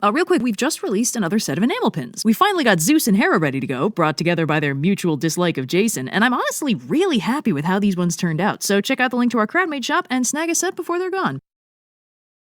Real quick, we've just released another set of enamel pins. We finally got Zeus and Hera ready to go, brought together by their mutual dislike of Jason, and I'm honestly really happy with how these ones turned out, so check out the link to our crowdmade shop and snag a set before they're gone.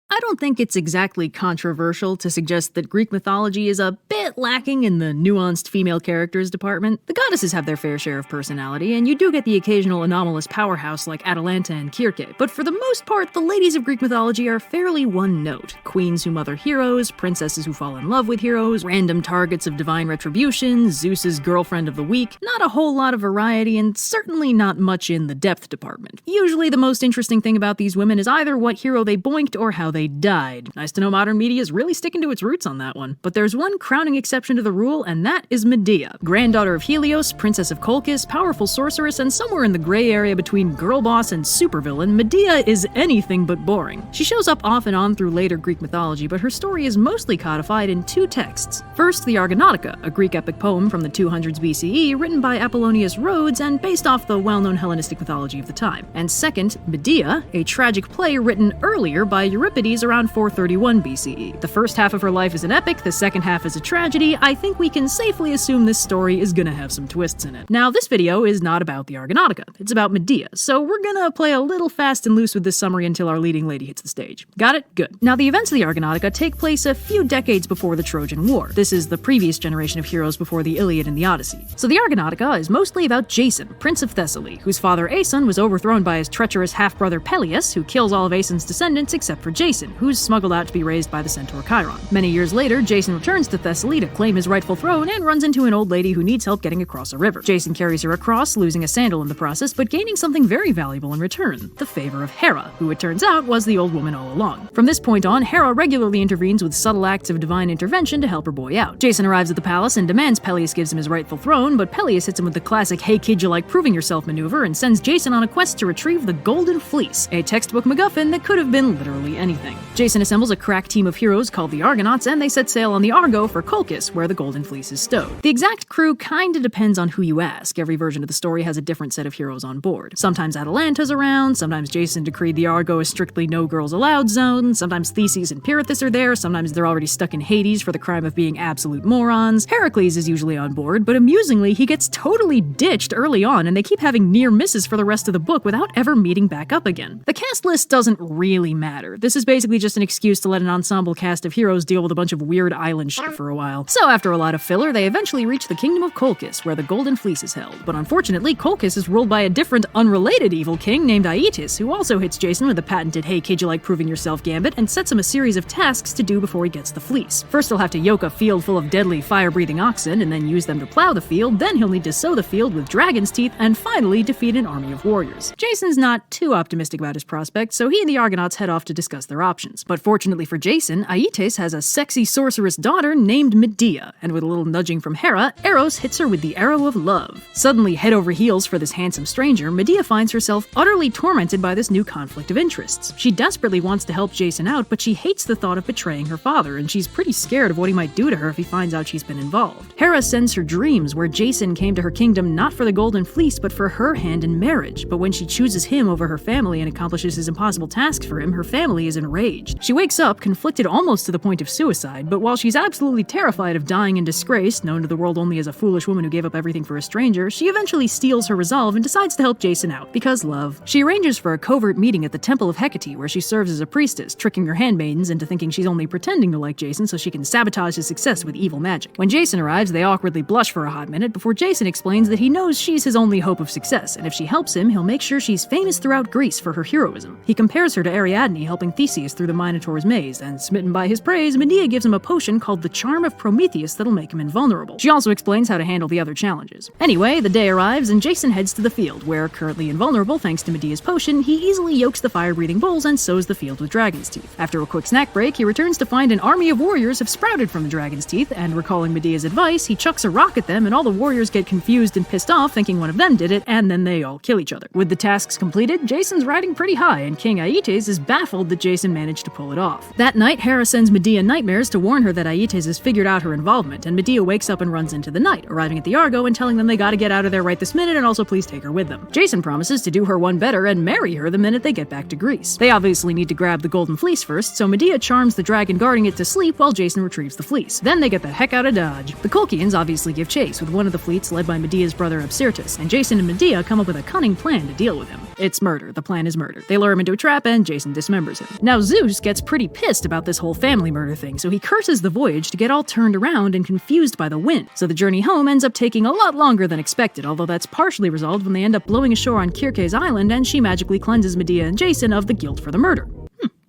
I don't think it's exactly controversial to suggest that Greek mythology is a bit lacking in the nuanced female characters department. The goddesses have their fair share of personality, and you do get the occasional anomalous powerhouse like Atalanta and Kirke, but for the most part, the ladies of Greek mythology are fairly one-note. Queens who mother heroes, princesses who fall in love with heroes, random targets of divine retribution, Zeus's girlfriend of the week, not a whole lot of variety, and certainly not much in the depth department. Usually the most interesting thing about these women is either what hero they boinked or how they died. Nice to know modern media is really sticking to its roots on that one. But there's one crowning exception to the rule, and that is Medea. Granddaughter of Helios, princess of Colchis, powerful sorceress, and somewhere in the gray area between girl boss and supervillain, Medea is anything but boring. She shows up off and on through later Greek mythology, but her story is mostly codified in two texts. First, the Argonautica, a Greek epic poem from the 200s BCE, written by Apollonius Rhodes and based off the well-known Hellenistic mythology of the time. And second, Medea, a tragic play written earlier by Euripides around 431 BCE. The first half of her life is an epic, the second half is a tragedy. I think we can safely assume this story is gonna have some twists in it. Now, this video is not about the Argonautica, it's about Medea, so we're gonna play a little fast and loose with this summary until our leading lady hits the stage. Got it? Good. Now, the events of the Argonautica take place a few decades before the Trojan War. This is the previous generation of heroes before the Iliad and the Odyssey. So the Argonautica is mostly about Jason, Prince of Thessaly, whose father Aeson was overthrown by his treacherous half-brother Peleus, who kills all of Aeson's descendants except for Jason, who's smuggled out to be raised by the centaur Chiron. Many years later, Jason returns to Thessaly to claim his rightful throne and runs into an old lady who needs help getting across a river. Jason carries her across, losing a sandal in the process, but gaining something very valuable in return, the favor of Hera, who it turns out was the old woman all along. From this point on, Hera regularly intervenes with subtle acts of divine intervention to help her boy out. Jason arrives at the palace and demands Peleus gives him his rightful throne, but Peleus hits him with the classic "hey kid, you like proving yourself" maneuver and sends Jason on a quest to retrieve the Golden Fleece, a textbook MacGuffin that could have been literally anything. Jason assembles a crack team of heroes called the Argonauts, and they set sail on the Argo for Colchis, where the Golden Fleece is stowed. The exact crew kinda depends on who you ask. Every version of the story has a different set of heroes on board. Sometimes Atalanta's around, sometimes Jason decreed the Argo a strictly no girls allowed zone, sometimes Theseus and Pirithous are there, sometimes they're already stuck in Hades for the crime of being absolute morons. Heracles is usually on board, but amusingly, he gets totally ditched early on, and they keep having near misses for the rest of the book without ever meeting back up again. The cast list doesn't really matter. This is basically just an excuse to let an ensemble cast of heroes deal with a bunch of weird island shit for a while. So after a lot of filler, they eventually reach the kingdom of Colchis, where the Golden Fleece is held. But unfortunately, Colchis is ruled by a different, unrelated evil king named Aeetes, who also hits Jason with a patented "hey kid, you like proving yourself" gambit, and sets him a series of tasks to do before he gets the fleece. First, he'll have to yoke a field full of deadly, fire-breathing oxen, and then use them to plow the field, then he'll need to sow the field with dragon's teeth, and finally defeat an army of warriors. Jason's not too optimistic about his prospects, so he and the Argonauts head off to discuss their options. But fortunately for Jason, Aeetes has a sexy sorceress daughter named Medea, and with a little nudging from Hera, Eros hits her with the arrow of love. Suddenly head over heels for this handsome stranger, Medea finds herself utterly tormented by this new conflict of interests. She desperately wants to help Jason out, but she hates the thought of betraying her father, and she's pretty scared of what he might do to her if he finds out she's been involved. Hera sends her dreams where Jason came to her kingdom not for the Golden Fleece, but for her hand in marriage. But when she chooses him over her family and accomplishes his impossible tasks for him, her family is enraged. She wakes up, conflicted almost to the point of suicide, but while she's absolutely terrified of dying in disgrace, known to the world only as a foolish woman who gave up everything for a stranger, she eventually steals her resolve and decides to help Jason out, because love. She arranges for a covert meeting at the Temple of Hecate, where she serves as a priestess, tricking her handmaidens into thinking she's only pretending to like Jason so she can sabotage his success with evil magic. When Jason arrives, they awkwardly blush for a hot minute before Jason explains that he knows she's his only hope of success, and if she helps him, he'll make sure she's famous throughout Greece for her heroism. He compares her to Ariadne helping Theseus through the Minotaur's maze, and smitten by his praise, Medea gives him a potion called the Charm of Prometheus that'll make him invulnerable. She also explains how to handle the other challenges. Anyway, the day arrives, and Jason heads to the field, where, currently invulnerable thanks to Medea's potion, he easily yokes the fire-breathing bulls and sows the field with dragon's teeth. After a quick snack break, he returns to find an army of warriors have sprouted from the dragon's teeth, and recalling Medea's advice, he chucks a rock at them, and all the warriors get confused and pissed off, thinking one of them did it, and then they all kill each other. With the tasks completed, Jason's riding pretty high, and King Aeetes is baffled that Jason Jason managed to pull it off. That night, Hera sends Medea nightmares to warn her that Aietes has figured out her involvement, and Medea wakes up and runs into the night, arriving at the Argo and telling them they gotta get out of there right this minute and also please take her with them. Jason promises to do her one better and marry her the minute they get back to Greece. They obviously need to grab the Golden Fleece first, so Medea charms the dragon guarding it to sleep while Jason retrieves the fleece. Then they get the heck out of Dodge. The Colchians obviously give chase, with one of the fleets led by Medea's brother Absyrtus, and Jason and Medea come up with a cunning plan to deal with him. It's murder. The plan is murder. They lure him into a trap and Jason dismembers him. Now Zeus gets pretty pissed about this whole family murder thing, so he curses the voyage to get all turned around and confused by the wind. So the journey home ends up taking a lot longer than expected, although that's partially resolved when they end up blowing ashore on Kirke's island and she magically cleanses Medea and Jason of the guilt for the murder.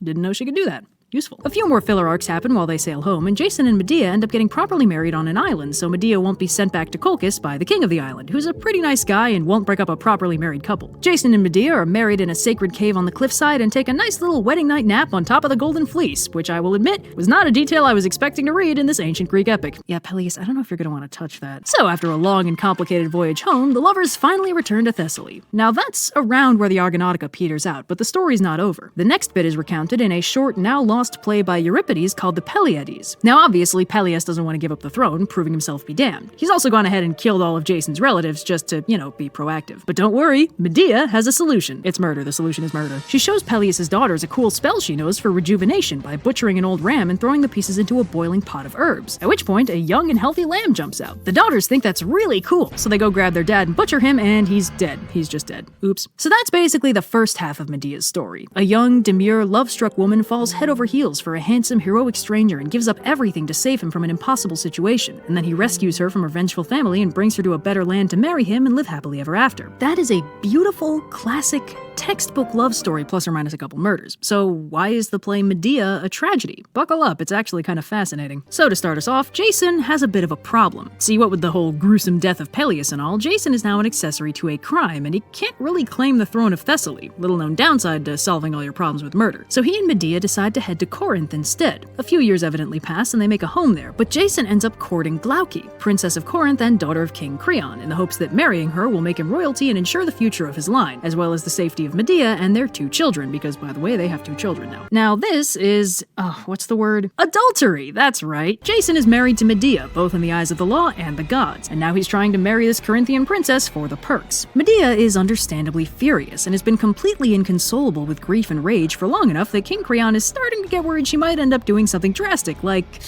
Didn't know she could do that. Useful. A few more filler arcs happen while they sail home, and Jason and Medea end up getting properly married on an island, so Medea won't be sent back to Colchis by the king of the island, who's a pretty nice guy and won't break up a properly married couple. Jason and Medea are married in a sacred cave on the cliffside and take a nice little wedding night nap on top of the Golden Fleece, which I will admit was not a detail I was expecting to read in this ancient Greek epic. Yeah, Peleus, I don't know if you're going to want to touch that. So after a long and complicated voyage home, the lovers finally return to Thessaly. Now that's around where the Argonautica peters out, but the story's not over. The next bit is recounted in a short, now lost play by Euripides called the Pleiades. Now obviously Peleus doesn't want to give up the throne, proving himself be damned. He's also gone ahead and killed all of Jason's relatives just to, be proactive. But don't worry, Medea has a solution. It's murder. The solution is murder. She shows Peleus' daughters a cool spell she knows for rejuvenation by butchering an old ram and throwing the pieces into a boiling pot of herbs, at which point a young and healthy lamb jumps out. The daughters think that's really cool, so they go grab their dad and butcher him, and he's dead. He's just dead. Oops. So that's basically the first half of Medea's story. A young, demure, love-struck woman falls head over heels for a handsome, heroic stranger and gives up everything to save him from an impossible situation, and then he rescues her from her vengeful family and brings her to a better land to marry him and live happily ever after. That is a beautiful, classic, textbook love story plus or minus a couple murders. So why is the play Medea a tragedy? Buckle up, it's actually kind of fascinating. So to start us off, Jason has a bit of a problem. See, what with the whole gruesome death of Peleus and all, Jason is now an accessory to a crime, and he can't really claim the throne of Thessaly, little known downside to solving all your problems with murder. So he and Medea decide to head to Corinth instead. A few years evidently pass and they make a home there, but Jason ends up courting Glauce, princess of Corinth and daughter of King Creon, in the hopes that marrying her will make him royalty and ensure the future of his line, as well as the safety of Medea and their 2 children, because by the way, they have 2 children now. Now this is, what's the word? Adultery! That's right. Jason is married to Medea, both in the eyes of the law and the gods, and now he's trying to marry this Corinthian princess for the perks. Medea is understandably furious and has been completely inconsolable with grief and rage for long enough that King Creon is starting to get worried she might end up doing something drastic, like,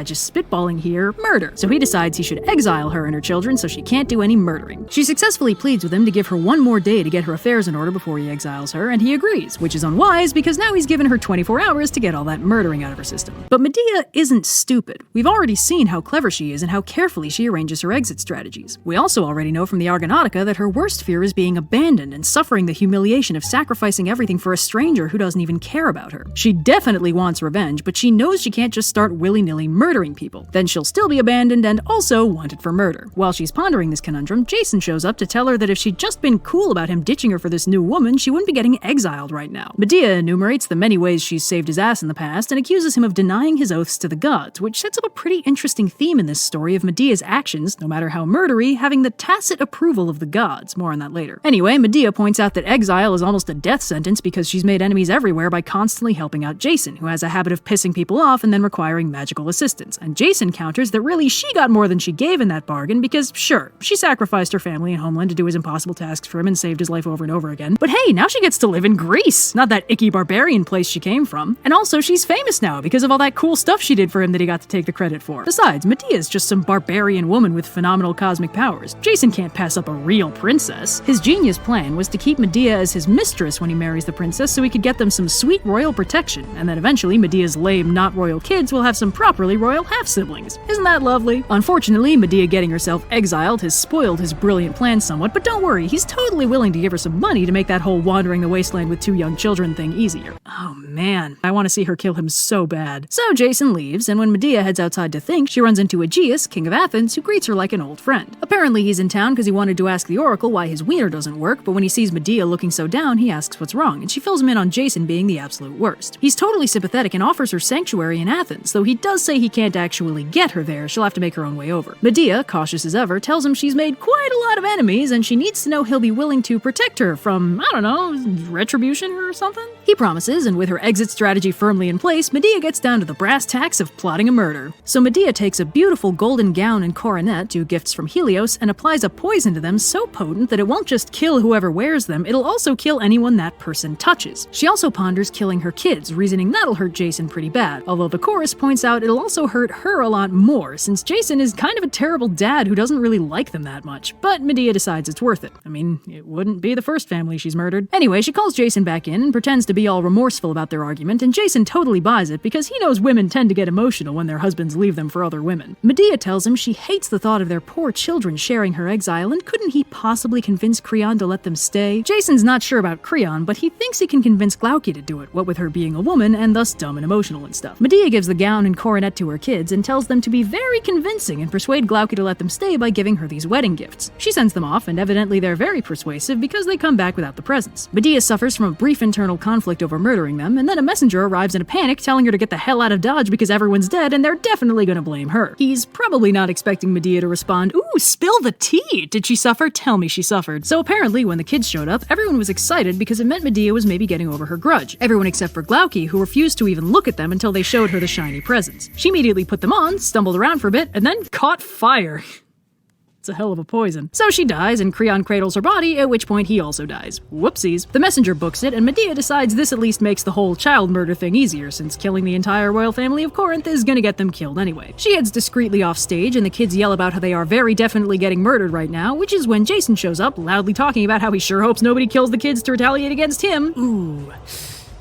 just spitballing here, murder. So he decides he should exile her and her children so she can't do any murdering. She successfully pleads with him to give her one more day to get her affairs in order before he exiles her, and he agrees, which is unwise because now he's given her 24 hours to get all that murdering out of her system. But Medea isn't stupid. We've already seen how clever she is and how carefully she arranges her exit strategies. We also already know from the Argonautica that her worst fear is being abandoned and suffering the humiliation of sacrificing everything for a stranger who doesn't even care about her. She definitely wants revenge, but she knows she can't just start willy-nilly murdering people. Then she'll still be abandoned and also wanted for murder. While she's pondering this conundrum, Jason shows up to tell her that if she'd just been cool about him ditching her for this new woman, she wouldn't be getting exiled right now. Medea enumerates the many ways she's saved his ass in the past and accuses him of denying his oaths to the gods, which sets up a pretty interesting theme in this story of Medea's actions, no matter how murdery, having the tacit approval of the gods. More on that later. Anyway, Medea points out that exile is almost a death sentence because she's made enemies everywhere by constantly helping out Jason, who has a habit of pissing people off and then requiring magical assistance. And Jason counters that really she got more than she gave in that bargain because, sure, she sacrificed her family and homeland to do his impossible tasks for him and saved his life over and over again. But hey, now she gets to live in Greece, not that icky barbarian place she came from. And also, she's famous now because of all that cool stuff she did for him that he got to take the credit for. Besides, Medea's just some barbarian woman with phenomenal cosmic powers. Jason can't pass up a real princess. His genius plan was to keep Medea as his mistress when he marries the princess so he could get them some sweet royal protection, and then eventually Medea's lame, not royal kids will have some properly royal half-siblings. Isn't that lovely? Unfortunately, Medea getting herself exiled has spoiled his brilliant plan somewhat, but don't worry, he's totally willing to give her some money to make that whole wandering the wasteland with 2 young children thing easier. Oh man, I want to see her kill him so bad. So Jason leaves, and when Medea heads outside to think, she runs into Aegeus, king of Athens, who greets her like an old friend. Apparently he's in town because he wanted to ask the oracle why his wiener doesn't work, but when he sees Medea looking so down, he asks what's wrong, and she fills him in on Jason being the absolute worst. He's totally sympathetic and offers her sanctuary in Athens, though he does say he can't actually get her there, she'll have to make her own way over. Medea, cautious as ever, tells him she's made quite a lot of enemies and she needs to know he'll be willing to protect her from, I don't know, retribution or something? He He promises, and with her exit strategy firmly in place, Medea gets down to the brass tacks of plotting a murder. So Medea takes a beautiful golden gown and coronet, two gifts from Helios, and applies a poison to them so potent that it won't just kill whoever wears them, it'll also kill anyone that person touches. She also ponders killing her kids, reasoning that'll hurt Jason pretty bad, although the chorus points out it'll also hurt her a lot more, since Jason is kind of a terrible dad who doesn't really like them that much. But Medea decides it's worth it. I mean, it wouldn't be the first family she's murdered. Anyway, she calls Jason back in and pretends to be all remorseful about their argument, and Jason totally buys it because he knows women tend to get emotional when their husbands leave them for other women. Medea tells him she hates the thought of their poor children sharing her exile, and couldn't he possibly convince Creon to let them stay? Jason's not sure about Creon, but he thinks he can convince Glauci to do it, what with her being a woman and thus dumb and emotional and stuff. Medea gives the gown and coronet to her kids and tells them to be very convincing and persuade Glauci to let them stay by giving her these wedding gifts. She sends them off, and evidently they're very persuasive because they come back without the presents. Medea suffers from a brief internal conflict over murdering them, and then a messenger arrives in a panic telling her to get the hell out of Dodge because everyone's dead and they're definitely gonna blame her. He's probably not expecting Medea to respond, "Ooh, spill the tea! Did she suffer? Tell me she suffered." So apparently when the kids showed up, everyone was excited because it meant Medea was maybe getting over her grudge. Everyone except for Glauci, who refused to even look at them until they showed her the shiny presents. She immediately put them on, stumbled around for a bit, and then caught fire. It's a hell of a poison. So she dies, and Creon cradles her body, at which point he also dies. Whoopsies. The messenger books it, and Medea decides this at least makes the whole child murder thing easier, since killing the entire royal family of Corinth is gonna get them killed anyway. She heads discreetly off stage, and the kids yell about how they are very definitely getting murdered right now, which is when Jason shows up, loudly talking about how he sure hopes nobody kills the kids to retaliate against him. Ooh.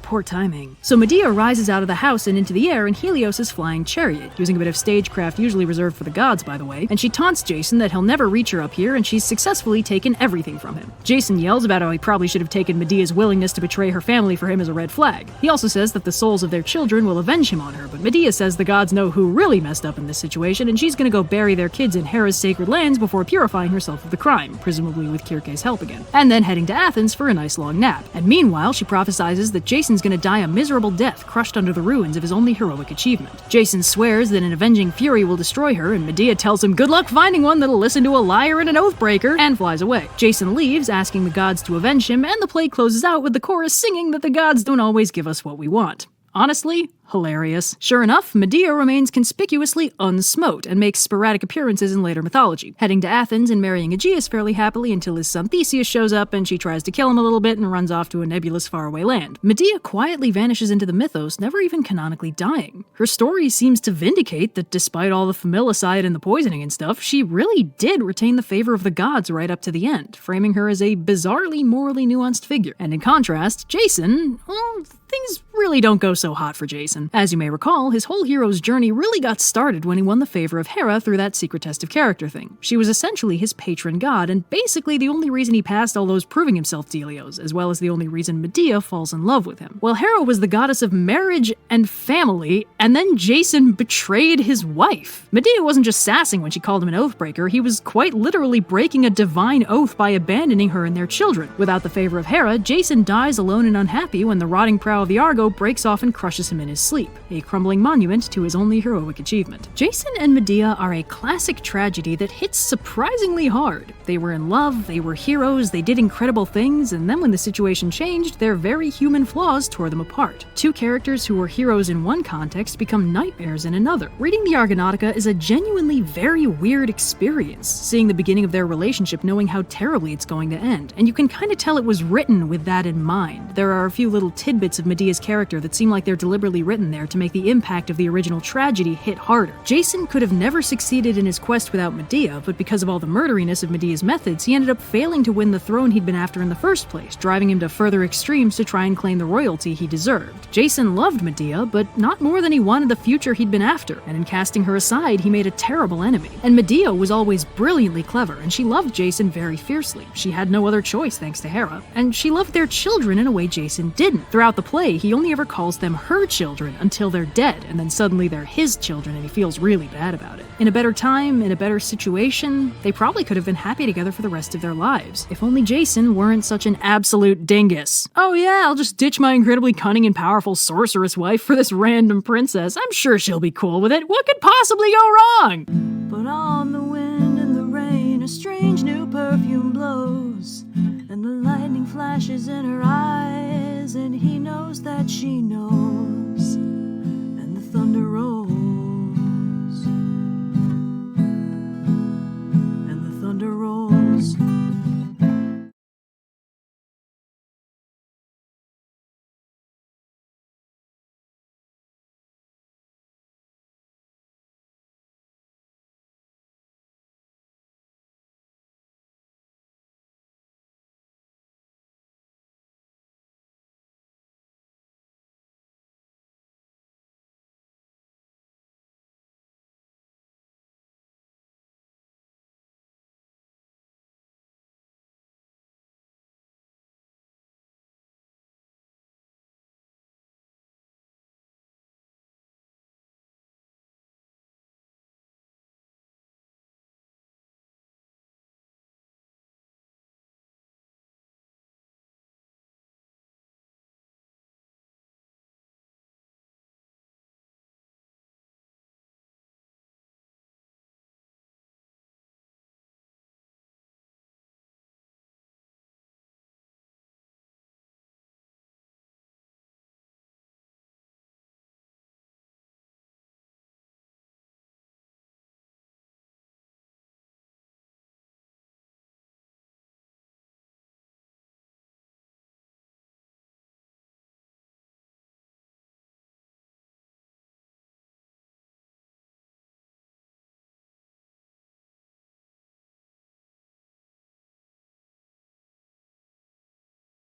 Poor timing. So Medea rises out of the house and into the air in Helios' flying chariot, using a bit of stagecraft usually reserved for the gods, by the way, and she taunts Jason that he'll never reach her up here and she's successfully taken everything from him. Jason yells about how he probably should have taken Medea's willingness to betray her family for him as a red flag. He also says that the souls of their children will avenge him on her, but Medea says the gods know who really messed up in this situation and she's gonna go bury their kids in Hera's sacred lands before purifying herself of the crime, presumably with Kirke's help again, and then heading to Athens for a nice long nap. And meanwhile, she prophesizes that Jason's gonna die a miserable death crushed under the ruins of his only heroic achievement. Jason swears that an avenging fury will destroy her, and Medea tells him good luck finding one that'll listen to a liar and an oathbreaker, and flies away. Jason leaves, asking the gods to avenge him, and the play closes out with the chorus singing that the gods don't always give us what we want. Honestly, hilarious. Sure enough, Medea remains conspicuously unsmote and makes sporadic appearances in later mythology, heading to Athens and marrying Aegeus fairly happily until his son Theseus shows up and she tries to kill him a little bit and runs off to a nebulous faraway land. Medea quietly vanishes into the mythos, never even canonically dying. Her story seems to vindicate that despite all the familicide and the poisoning and stuff, she really did retain the favor of the gods right up to the end, framing her as a bizarrely morally nuanced figure. And in contrast, Jason, well, things really don't go so hot for Jason. As you may recall, his whole hero's journey really got started when he won the favor of Hera through that secret test of character thing. She was essentially his patron god, and basically the only reason he passed all those proving himself dealios, as well as the only reason Medea falls in love with him. Well, Hera was the goddess of marriage and family, and then Jason betrayed his wife. Medea wasn't just sassing when she called him an oathbreaker, he was quite literally breaking a divine oath by abandoning her and their children. Without the favor of Hera, Jason dies alone and unhappy when the rotting prow of the Argo breaks off and crushes him in his sleep, a crumbling monument to his only heroic achievement. Jason and Medea are a classic tragedy that hits surprisingly hard. They were in love, they were heroes, they did incredible things, and then when the situation changed, their very human flaws tore them apart. Two characters who were heroes in one context become nightmares in another. Reading the Argonautica is a genuinely very weird experience, seeing the beginning of their relationship knowing how terribly it's going to end, and you can kind of tell it was written with that in mind. There are a few little tidbits of Medea's character that seem like they're deliberately written there to make the impact of the original tragedy hit harder. Jason could have never succeeded in his quest without Medea, but because of all the murderiness of Medea's methods, he ended up failing to win the throne he'd been after in the first place, driving him to further extremes to try and claim the royalty he deserved. Jason loved Medea, but not more than he wanted the future he'd been after, and in casting her aside, he made a terrible enemy. And Medea was always brilliantly clever, and she loved Jason very fiercely. She had no other choice thanks to Hera, and she loved their children in a way Jason didn't. Throughout the play, he only ever calls them her children until they're dead, and then suddenly they're his children and he feels really bad about it. In a better time, in a better situation, they probably could have been happy together for the rest of their lives, if only Jason weren't such an absolute dingus. Oh yeah, I'll just ditch my incredibly cunning and powerful sorceress wife for this random princess. I'm sure she'll be cool with it. What could possibly go wrong? But on the wind and the rain, a strange new perfume blows, and the lightning flashes in her eyes, and he knows shows that she knows, and the thunder rolls.